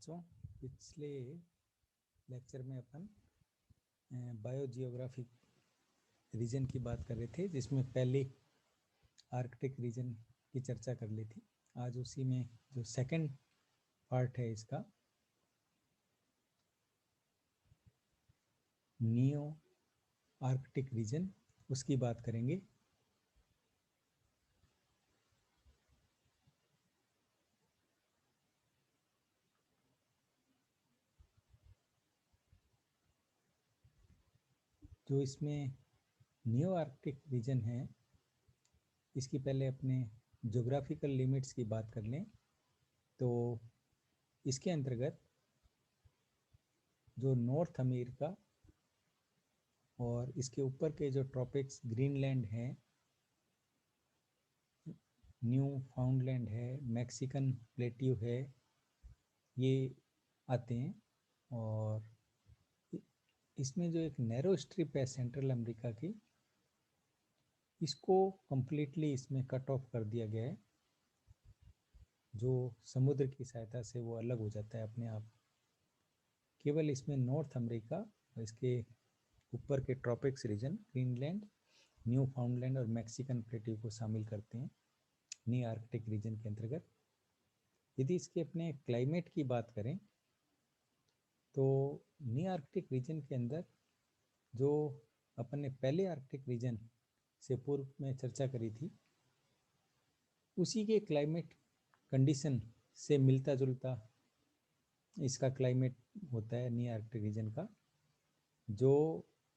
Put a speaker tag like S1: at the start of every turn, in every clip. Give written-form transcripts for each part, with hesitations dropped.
S1: बच्चों, पिछले लेक्चर में अपन बायोजियोग्राफिक रीजन की बात कर रहे थे, जिसमें पहले आर्कटिक रीजन की चर्चा कर ली थी। आज उसी में जो सेकंड पार्ट है इसका, नियो आर्कटिक रीजन, उसकी बात करेंगे। जो इसमें नियो आर्कटिक रीजन है, इसकी पहले अपने ज्योग्राफिकल लिमिट्स की बात कर लें। तो इसके अंतर्गत जो नॉर्थ अमेरिका और इसके ऊपर के जो ट्रॉपिक्स, ग्रीनलैंड है, न्यू फाउंडलैंड है, मैक्सिकन प्लेट्यू है, ये आते हैं। और इसमें जो एक नैरो स्ट्रिप है सेंट्रल अमेरिका की, इसको कम्प्लीटली इसमें कट ऑफ कर दिया गया है, जो समुद्र की सहायता से वो अलग हो जाता है अपने आप। केवल इसमें नॉर्थ अमेरिका और इसके ऊपर के tropics region, Greenland, Newfoundland और मैक्सिकन प्लेट्यू को शामिल करते हैं नी आर्कटिक रीजन के अंतर्गत। यदि इसके अपने क्लाइमेट की बात करें तो नी आर्कटिक रीजन के अंदर जो अपन ने पहले आर्कटिक रीजन से पूर्व में चर्चा करी थी, उसी के क्लाइमेट कंडीशन से मिलता जुलता इसका क्लाइमेट होता है नी आर्कटिक रीजन का। जो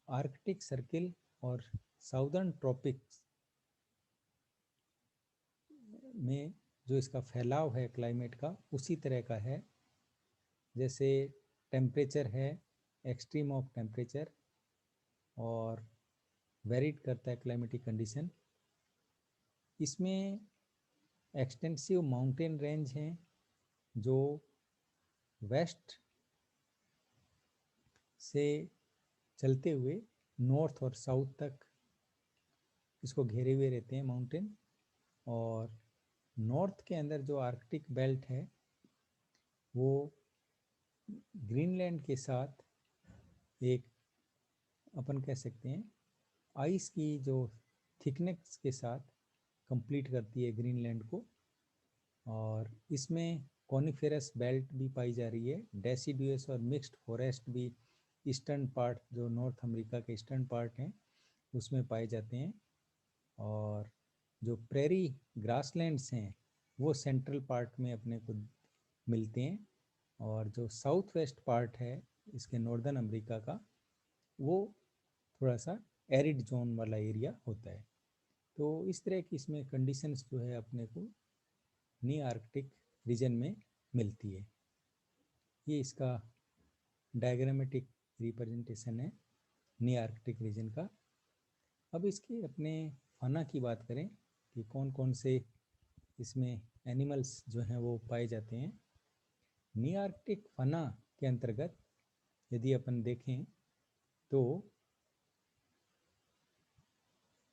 S1: आर्कटिक सर्किल और साउदर्न ट्रॉपिक्स में जो इसका फैलाव है क्लाइमेट का, उसी तरह का है। जैसे टेम्परेचर है, एक्सट्रीम ऑफ टेम्परेचर, और वेरीड करता है क्लाइमेटिक कंडीशन। इसमें एक्सटेंसिव माउंटेन रेंज हैं जो वेस्ट से चलते हुए नॉर्थ और साउथ तक इसको घेरे हुए रहते हैं माउंटेन। और नॉर्थ के अंदर जो आर्कटिक बेल्ट है, वो ग्रीनलैंड के साथ एक अपन कह सकते हैं आइस की जो थिकनेस के साथ कंप्लीट करती है ग्रीनलैंड को। और इसमें कॉनिफेरस बेल्ट भी पाई जा रही है, डेसिडुअस और मिक्स्ड फॉरेस्ट भी ईस्टर्न पार्ट, जो नॉर्थ अमेरिका के ईस्टर्न पार्ट हैं, उसमें पाए जाते हैं। और जो प्रेरी ग्रासलैंड्स हैं वो सेंट्रल पार्ट में अपने को मिलते हैं। और जो साउथ वेस्ट पार्ट है इसके नॉर्दर्न अमेरिका का, वो थोड़ा सा एरिड जोन वाला एरिया होता है। तो इस तरह की इसमें कंडीशंस जो है अपने को नी आर्कटिक रीजन में मिलती है। ये इसका डायग्रामेटिक रिप्रेजेंटेशन है नी आर्कटिक रीजन का। अब इसके अपने फाना की बात करें कि कौन कौन से इसमें एनिमल्स जो हैं वो पाए जाते हैं। नी आर्कटिक फाना के अंतर्गत यदि अपन देखें तो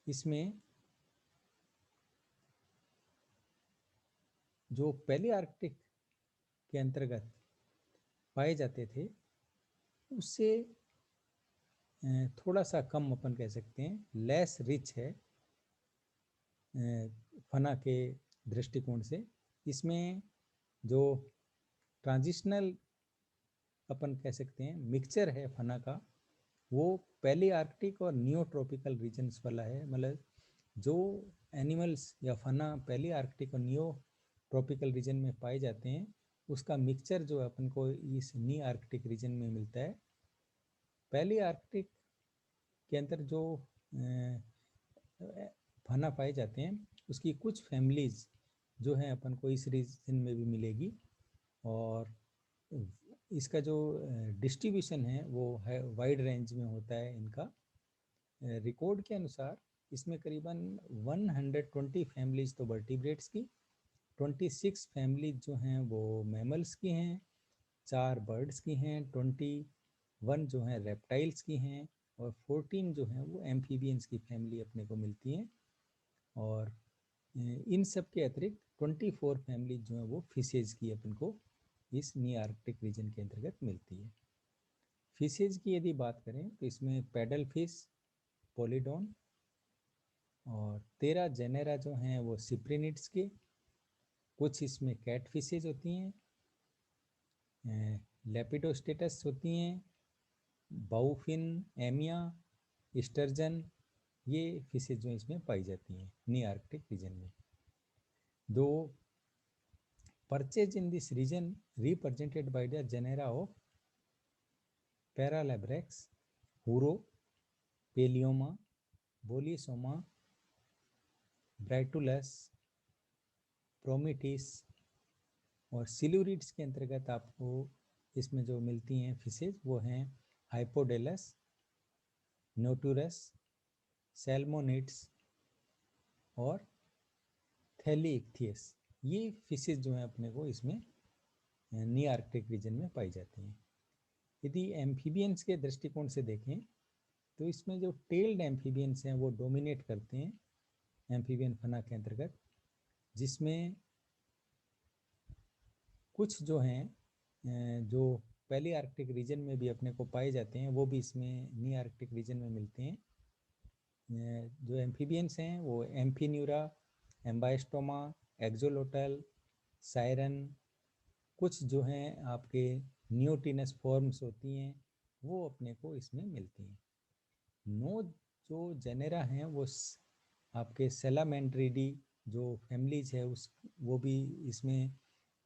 S1: इसमें जो पहले आर्कटिक के अंतर्गत पाए जाते थे, उससे थोड़ा सा कम अपन कह सकते हैं, लेस रिच है फना के दृष्टिकोण से। इसमें जो ट्रांजिशनल अपन कह सकते हैं मिक्सचर है फना का, वो पहले आर्कटिक और नियो ट्रॉपिकल रीजन्स वाला है। मतलब जो एनिमल्स या फना पहले आर्कटिक और नियो ट्रॉपिकल रीजन में पाए जाते हैं, उसका मिक्सचर जो अपन को इस नी आर्कटिक रीजन में मिलता है। पहले आर्कटिक के अंदर जो फना पाए जाते हैं, उसकी कुछ फैमिलीज जो हैं अपन को इस रीजन में भी मिलेगी। और इसका जो डिस्ट्रीब्यूशन है वो है वाइड रेंज में होता है इनका। रिकॉर्ड के अनुसार इसमें करीबन 120 फैमिलीज तो वर्टिब्रेट्स की, 26 फैमिलीज जो हैं वो मैमल्स की हैं, 4 बर्ड्स की हैं, 21 जो हैं रेप्टाइल्स की हैं, और 14 जो हैं वो एम्फीबियंस की फैमिली अपने को मिलती हैं। और इन सब के अतिरिक्त 24 फैमिली जो है वो फिशेज की अपन को इस नी आर्कटिक रीजन के अंतर्गत मिलती है। फिशेज की यदि बात करें तो इसमें पैडल फिश, पोलिडोन और 13 जेनेरा जो हैं वो सिप्रिनिड्स के, कुछ इसमें कैट फिशेज होती हैं, लेपिडोस्टेटस होती हैं, बाउफिन, एमिया, स्टर्जन, ये फिशेज जो इसमें पाई जाती हैं नी आर्कटिक रीजन में। दो perches in this region represented by the genera of Paralabrax, Huro, Pelioma, Bolisoma, Brytulus, Prometheus और सिल्यूरिड्स के अंतर्गत आपको इसमें जो मिलती हैं फिशेज वो हैं हाइपोडेलस, नोटुरस, सैल्मोनिड्स और थैलीइक्थियस। ये फिशेज जो हैं अपने को इसमें नी आर्कटिक रीजन में पाई जाती हैं। यदि एम्फीबियंस के दृष्टिकोण से देखें तो इसमें जो टेल्ड एम्फीबियंस हैं वो डोमिनेट करते हैं एम्फीबियन फना के अंतर्गत, जिसमें कुछ जो हैं जो पहली आर्कटिक रीजन में भी अपने को पाए जाते हैं वो भी इसमें नी आर्कटिक रीजन में मिलते हैं। जो एम्फीबियंस हैं वो एम्फीन्यूरा, एम्बाइस्टोमा, एक्जोलोटल, सायरन, कुछ जो हैं आपके नियोटिनस फॉर्म्स होती हैं वो अपने को इसमें मिलती हैं। 9 जो जेनेरा हैं वो आपके सेलामेंड्रिडी जो फैमिलीज है उस वो भी इसमें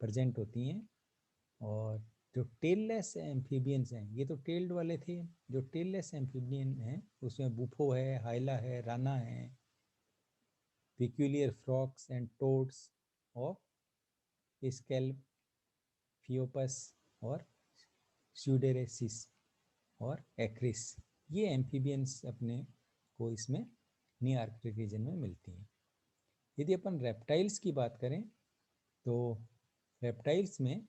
S1: प्रेजेंट होती हैं। और जो टेललेस एम्फीबियंस हैं, ये तो टेल्ड वाले थे, जो टेललेस एम्फीबियन हैं उसमें बुफो है, हाइला है, राना है, peculiar frogs and toads of स्कैल्प, फियोपस और स्यूडेरेसिस और एक्रिस, ये एम्फीबियंस अपने को इसमें नी आर्कटिक रीजन में मिलती हैं। यदि अपन रेप्टाइल्स की बात करें तो रेप्टाइल्स में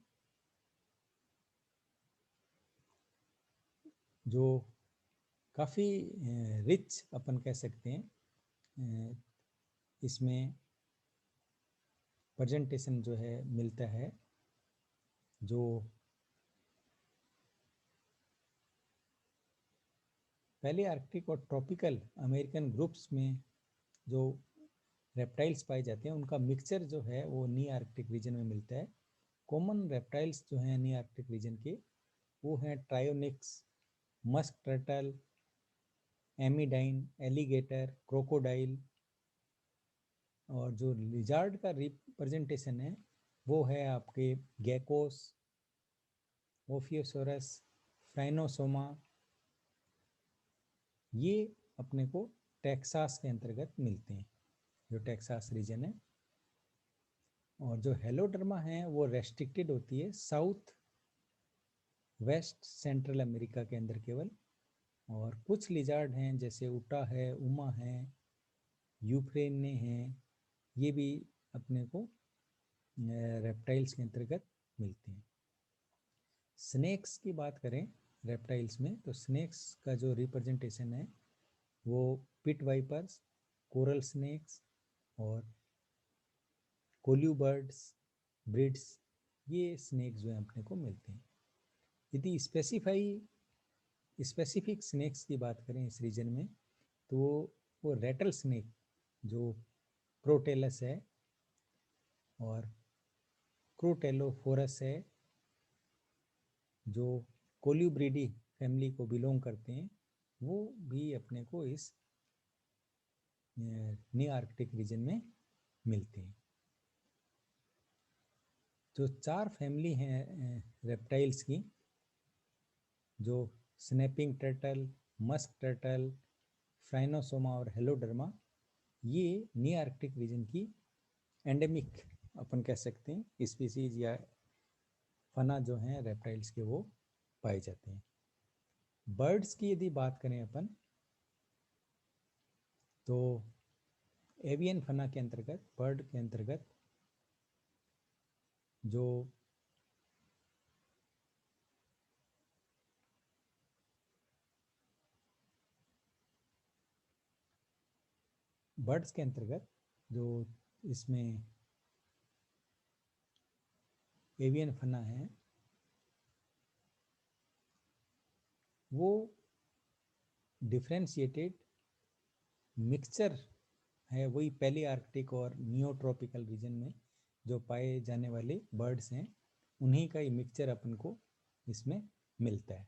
S1: जो काफ़ी रिच अपन कह सकते हैं इसमें प्रेजेंटेशन जो है मिलता है, जो पहले आर्कटिक और ट्रॉपिकल अमेरिकन ग्रुप्स में जो रेप्टाइल्स पाए जाते हैं उनका मिक्सचर जो है वो नी आर्कटिक रीजन में मिलता है। कॉमन रेप्टाइल्स जो हैं नी आर्कटिक रीजन के वो हैं Trionyx, musk turtle, emydine, alligator, crocodile. और जो लिजार्ड का रिप्रेजेंटेशन है वो है आपके गेकोस, ओफियोसोरस, फ्राइनोसोमा, ये अपने को टेक्सास के अंतर्गत मिलते हैं, जो टेक्सास रीजन है। और जो हेलोडर्मा है वो रेस्ट्रिक्टेड होती है साउथ वेस्ट सेंट्रल अमेरिका के अंदर केवल। और कुछ लिजार्ड हैं जैसे उटा है, उमा है, यूफ्रेने हैं, ये भी अपने को रेप्टाइल्स के अंतर्गत मिलते हैं। स्नेक्स की बात करें रेप्टाइल्स में तो स्नेक्स का जो रिप्रेजेंटेशन है वो पिट वाइपर्स, कोरल स्नेक्स और कोल्यूबर्ड्स, ब्रिड्स, ये स्नेक जो है अपने को मिलते हैं। यदि स्पेसिफिक स्नेक्स की बात करें इस रीजन में तो वो रेटल स्नेक जो प्रोटेलस है और क्रोटेलोफोरस है जो कोल्यूब्रिडी फैमिली को बिलोंग करते हैं, वो भी अपने को इस नी आर्कटिक रीजन में मिलते हैं। जो 4 फैमिली हैं रेप्टाइल्स की, जो स्नैपिंग टर्टल, मस्क टर्टल, फ्राइनोसोमा और हेलोडर्मा, ये नी आर्कटिक रीजन की एंडेमिक अपन कह सकते हैं स्पीसीज या फना जो हैं रेप्टाइल्स के वो पाए जाते हैं। बर्ड्स की यदि बात करें अपन तो एवियन फना के अंतर्गत, बर्ड के अंतर्गत जो बर्ड्स के अंतर्गत जो इसमें एवियन फना है वो डिफ्रेंशिएटेड मिक्सचर है, वही पैली आर्कटिक और नियोट्रॉपिकल रीजन में जो पाए जाने वाले बर्ड्स हैं उन्हीं का ही मिक्सचर अपन को इसमें मिलता है।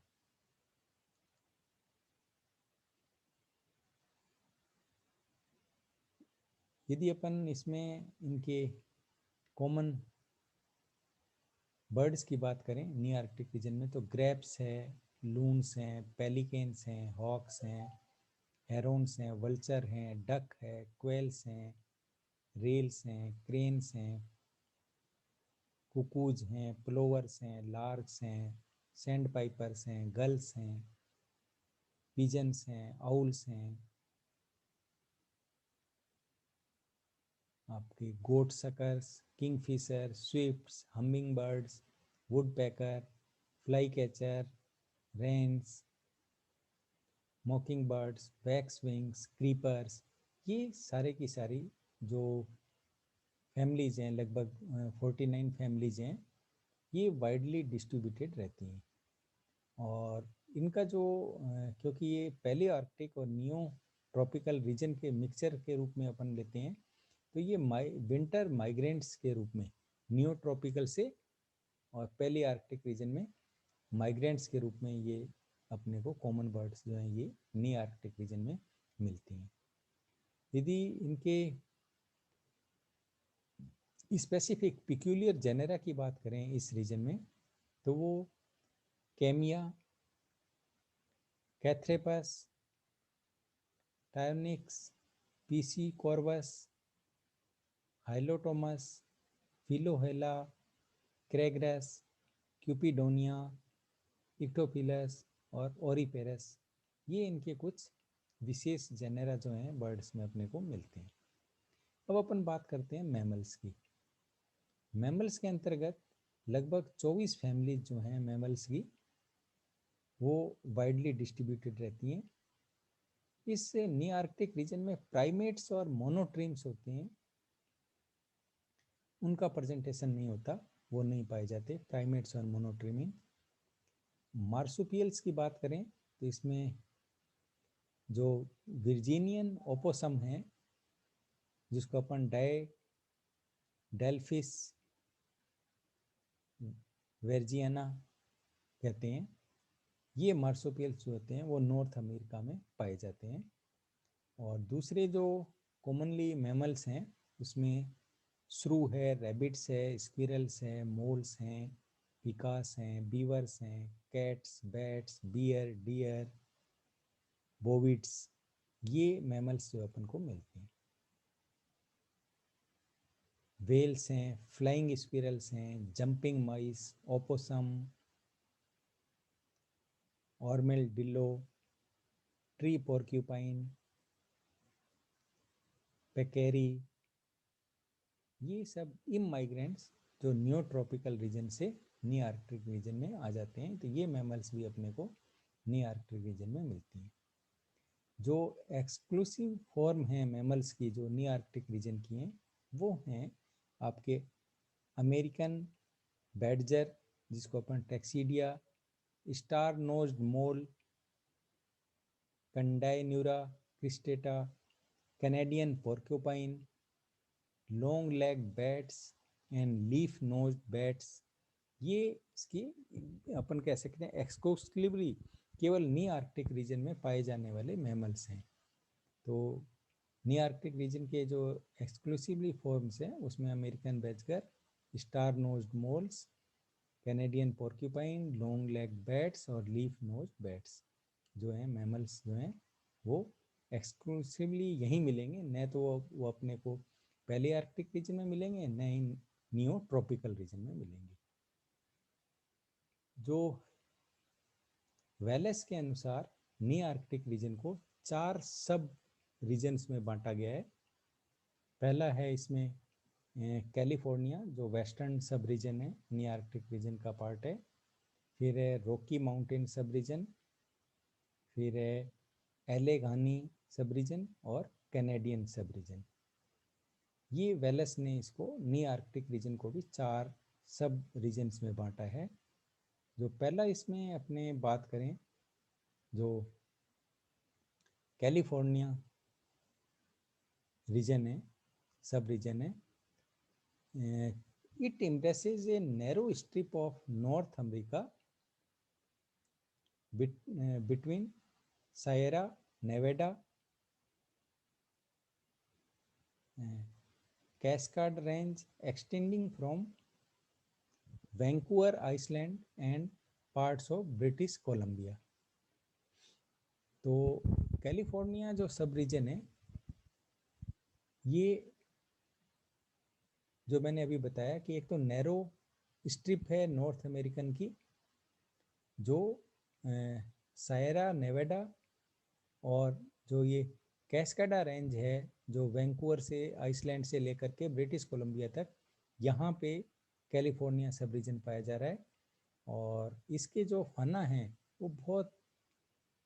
S1: यदि अपन इसमें इनके कॉमन बर्ड्स की बात करें नी आर्कटिक रीजन में, तो ग्रेप्स है, लून्स हैं, पेलिकेन्स हैं, हॉक्स हैं, हेरोन्स हैं, वल्चर हैं, डक है, क्वेल्स हैं, रेल्स हैं, क्रेन्स हैं, कुकूज हैं, प्लोवर्स हैं, लार्क्स हैं, सैंड पाइपर्स हैं, गल्स हैं, पिजन्स हैं, आउल्स हैं, आपके goatsuckers, kingfisher, swifts, hummingbirds, woodpecker, flycatcher, wrens, mockingbirds, waxwings, creepers, ये सारे की सारी जो फैमिलीज हैं, लगभग 49 फैमिलीज हैं, ये वाइडली डिस्ट्रीब्यूटेड रहती हैं। और इनका जो क्योंकि ये पहले आर्कटिक और नियो ट्रॉपिकल रीजन के मिक्सचर के रूप में अपन लेते हैं, तो ये विंटर माइग्रेंट्स के रूप में नियो ट्रॉपिकल से और पहले आर्कटिक रीजन में माइग्रेंट्स के रूप में ये अपने को कॉमन बर्ड्स जो हैं ये नी आर्कटिक रीजन में मिलती हैं। यदि इनके स्पेसिफिक पिक्यूलियर जेनेरा की बात करें इस रीजन में, तो वो कैमिया, कैथ्रेपस, टायोनिक्स, पीसी कॉर्वस, हाइलोटोमस, फिलोहेला, क्रेग्रेस, क्यूपिडोनिया, इक्टोपिलस और ओरीपेरस, ये इनके कुछ विशेष जेनेरा जो हैं बर्ड्स में अपने को मिलते हैं। अब अपन बात करते हैं मैमल्स की। मैमल्स के अंतर्गत लगभग 24 फैमिलीज जो हैं मैमल्स की, वो वाइडली डिस्ट्रीब्यूटेड रहती हैं। इस नी आर्कटिक रीजन में प्राइमेट्स और मोनोट्रीम्स होते हैं, उनका प्रेजेंटेशन नहीं होता, वो नहीं पाए जाते प्राइमेट्स और मोनोट्रीमिन। मार्सुपियल्स की बात करें तो इसमें जो वर्जीनियन ओपोसम है, जिसको अपन डेल्फिस वर्जियाना कहते हैं, ये मार्सुपियल्स जो होते हैं वो नॉर्थ अमेरिका में पाए जाते हैं। और दूसरे जो कॉमनली मैमल्स हैं उसमें श्रू है, रैबिट्स है, स्क्विरल्स हैं, मोल्स हैं, पिकास हैं, बीवर्स हैं, कैट्स, बैट्स, बियर, डियर, बोविड्स, ये मैमल्स जो अपन को मिलते हैं। वेल्स हैं, फ्लाइंग स्क्विरल्स हैं, जंपिंग माइस, ओपोसम, ऑर्मेल्डिलो, ट्री पोर्क्यूपाइन, पेकेरी, ये सब इमाइग्रेंट्स जो न्यू ट्रॉपिकल रीजन से नी आर्कटिक रीजन में आ जाते हैं, तो ये मैमल्स भी अपने को नी आर्कटिक रीजन में मिलती हैं। जो एक्सक्लूसिव फॉर्म हैं मैमल्स की जो नी आर्कटिक रीजन की हैं, वो हैं आपके अमेरिकन बैडजर, जिसको अपन Taxidea, star nosed mole, Condylura cristata, Canadian porcupine, long leg bats and leaf nosed bats, ये इसकी अपन कह सकते हैं एक्सक्लूसिवली केवल नी आर्कटिक रीजन में पाए जाने वाले मैमल्स हैं। तो नी आर्कटिक रीजन के जो एक्सक्लूसिवली फॉर्म्स हैं उसमें American badger, star nosed moles, Canadian porcupine, long leg bats और लीफ नोज्ड बैट्स जो हैं मैमल्स जो हैं वो एक्सक्लूसिवली यहीं मिलेंगे, न तो वो अपने को पहले आर्कटिक रीजन में मिलेंगे, न ही नियो ट्रॉपिकल रीजन में मिलेंगे। जो वेलेस के अनुसार नी आर्कटिक रीजन को 4 सब रीजन्स में बांटा गया है। पहला है इसमें कैलिफोर्निया, जो वेस्टर्न सब रीजन है, नी आर्कटिक रीजन का पार्ट है। फिर है रॉकी माउंटेन सब रीजन, फिर है एलेगानी सब रीजन और कैनेडियन सब रीजन। ये वेलेस ने इसको नी आर्कटिक रीजन को भी 4 सब रीजन्स में बांटा है। जो पहला इसमें अपने बात करें जो कैलिफोर्निया रीजन है, सब रीजन है, it embraces a narrow strip of North America between Sierra Nevada, Cascade Range extending from Vancouver Island and parts of British Columbia. तो कैलिफोर्निया जो सब रीजन है, ये जो मैंने अभी बताया कि एक तो नैरो स्ट्रिप है नॉर्थ अमेरिकन की, जो सायरा नेवाडा और जो ये कैस्काडा रेंज है, जो वैंकूवर से आइसलैंड से लेकर के ब्रिटिश कोलंबिया तक, यहाँ पे कैलिफोर्निया सब रीजन पाया जा रहा है। और इसके जो फना हैं वो बहुत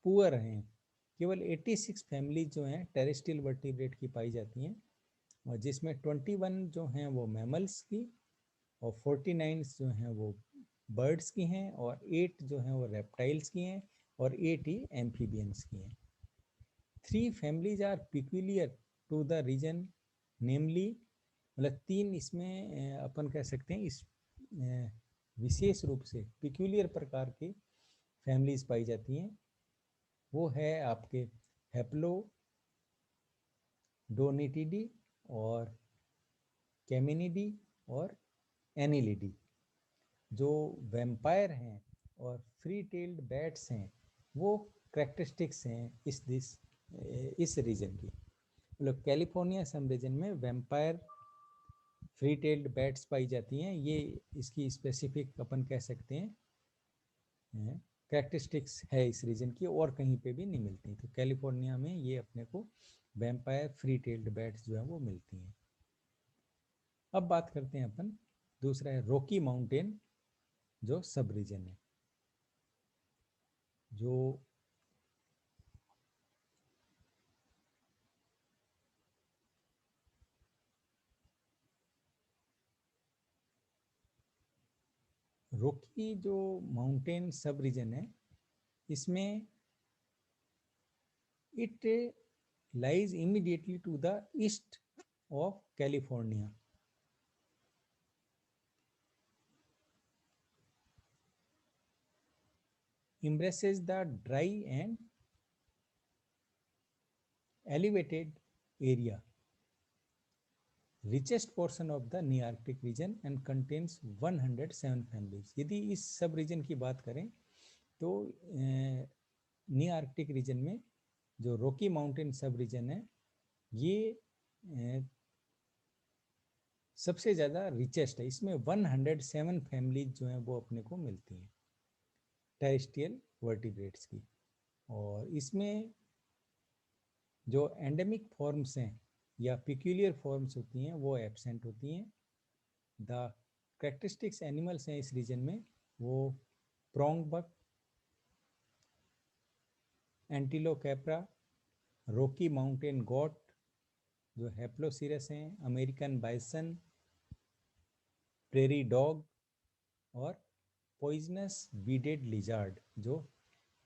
S1: पुअर हैं। केवल 86 फैमिलीज जो हैं टेरेस्ट्रियल वर्टिब्रेट की पाई जाती हैं, और जिसमें 21 जो हैं वो मैमल्स की, और 49 जो हैं वो बर्ड्स की हैं, और 8 जो हैं वो रेप्टाइल्स की हैं, और 8 ही एम्फीबियंस की हैं। 3 families are peculiar to the region, namely, मतलब 3 इसमें अपन कह सकते हैं इस विशेष रूप से पिक्यूलियर प्रकार की फैमिलीज पाई जाती हैं। वो है आपके हेप्लो डोनिटिडी और कैमिनिडी और एनिलिडी। जो वैम्पायर हैं और फ्री टेल्ड बैट्स हैं, वो करेक्टरिस्टिक्स हैं इस रीजन की। मतलब कैलिफोर्निया सब रीजन में वैम्पायर फ्री टेल्ड बैट्स पाई जाती हैं, ये इसकी स्पेसिफिक अपन कह सकते हैं करेक्टरिस्टिक्स है इस रीजन की, और कहीं पे भी नहीं मिलती। तो कैलिफोर्निया में ये अपने को वैम्पायर फ्री टेल्ड बैट्स जो है वो मिलती हैं। अब बात करते हैं अपन, दूसरा है रॉकी माउंटेन जो सब रीजन है, जो रॉकी जो माउंटेन सब रीजन है, इसमें it lies immediately to the east of California. Embraces the dry and elevated area, richest portion of the Nearctic region and contains 107 families. यदि इस सब रीजन की बात करें तो नीआर्कटिक रीजन में जो रॉकी माउंटेन सब रीजन है, ये सबसे ज़्यादा रिचेस्ट है। इसमें 107 फैमिलीज जो हैं वो अपने को मिलती हैं टेरेस्ट्रियल वर्टिब्रेट्स की। और इसमें जो एंडेमिक फॉर्म्स हैं या पिक्यूलियर फॉर्म्स होती हैं वो एब्सेंट होती हैं। द करेक्टरिस्टिक्स एनिमल्स हैं इस रीजन में, वो प्रोंग बक, एंटीलो कैप्रा, रॉकी माउंटेन गोट जो हेप्लोसिरस हैं, अमेरिकन बाइसन, प्रेरी डॉग और पॉइजनस बीडेड लिजार्ड जो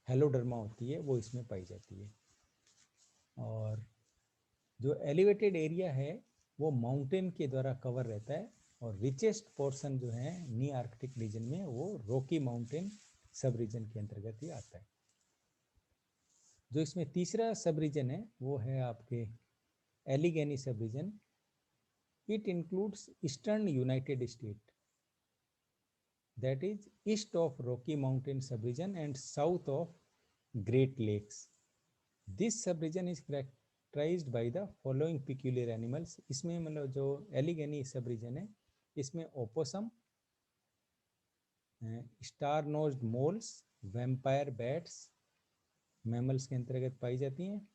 S1: हेलोडर्मा होती है वो इसमें पाई जाती है। और जो एलिवेटेड एरिया है वो माउंटेन के द्वारा कवर रहता है, और रिचेस्ट पोर्शन जो है नी आर्कटिक रीजन में वो रॉकी माउंटेन सब रीजन के अंतर्गत ही आता है। जो इसमें तीसरा सब रीजन है वो है आपके Allegheny subregion. It includes eastern United State, that is east of Rocky Mountain subregion and south of Great Lakes. This subregion is characterized by the following peculiar animals. इसमें मतलब जो एलिगेनी सबरीजन है, इसमें opossum, star nosed moles, vampire bats mammals के अंतर्गत पाई जाती हैं,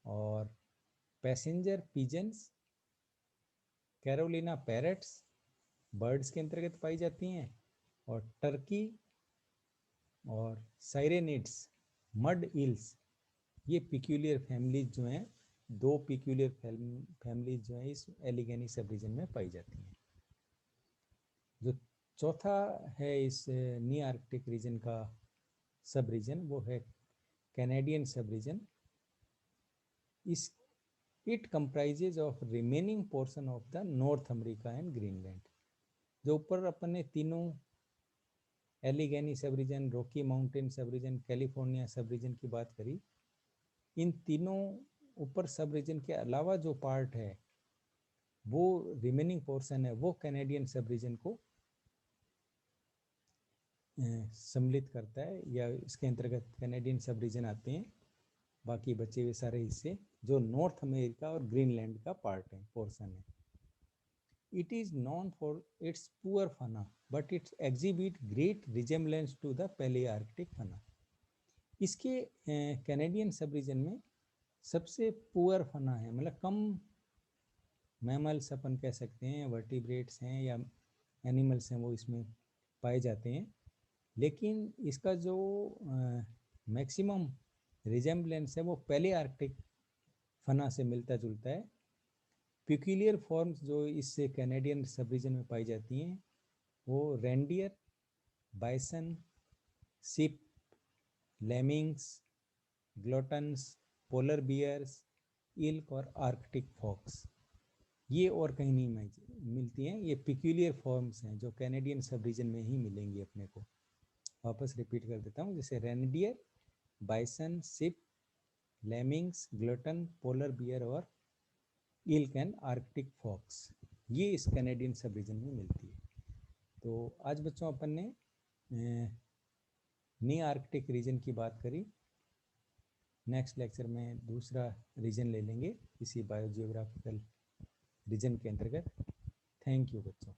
S1: और passenger pigeons, Carolina parrots birds के अंतर्गत पाई जाती हैं, और टर्की और साइरेनिड्स मड ईल्स, ये पिक्यूलियर फैमिलीज जो हैं, 2 पिक्यूलियर फैमिलीज जो हैं इस एलिगेनी सब रीजन में पाई जाती हैं। जो चौथा है इस नी आर्कटिक रीजन का सब रीजन वो है कैनेडियन सब रीजन इस it comprises of remaining portion of the north America and Greenland. जो ऊपर अपन ने तीनों एलिगेनी सब रीजन, रॉकी माउंटेन सब रीजन, कैलिफोर्निया सब रीजन की बात करी, इन तीनों ऊपर सब रीजन के अलावा जो पार्ट है वो रिमेनिंग पोर्शन है, वो कैनेडियन सब रीजन को सम्मिलित करता है, या इसके अंतर्गत कैनेडियन सब रीजन आते हैं। बाकी बचे हुए सारे हिस्से जो नॉर्थ अमेरिका और ग्रीनलैंड का पार्ट है, पोर्शन है। It is known for its poor fauna but its exhibit great resemblance to the palaearctic fauna. इसके कैनेडियन सब रीजन में सबसे पुअर फना है, मतलब कम मैमल्स अपन कह सकते हैं, वर्टिब्रेट्स हैं या एनिमल्स हैं, वो इसमें पाए जाते हैं। लेकिन इसका जो मैक्सिमम रिजेम्बलेंस है वो पैलियोआर्कटिक फना से मिलता जुलता है। पिक्यूलियर फॉर्म्स जो इससे कैनेडियन सब रीजन में पाई जाती हैं वो reindeer, bison, sheep, lemmings, gluttons, polar bears, elk और आर्कटिक फॉक्स, ये और कहीं नहीं मिलती हैं। ये पिक्यूलियर फॉर्म्स हैं जो कैनेडियन सब रीजन में ही मिलेंगी अपने को। वापस रिपीट कर देता हूँ, जैसे reindeer, bison, sheep, lemmings, glutton, polar bear और इल्क एंड आर्कटिक फॉक्स, ये इस कैनेडियन सब रीजन में मिलती है। तो आज बच्चों अपन ने नी आर्कटिक रीजन की बात करी। नेक्स्ट लेक्चर में दूसरा रीजन ले लेंगे इसी बायोजियोग्राफिकल रीजन के अंतर्गत। थैंक यू बच्चों।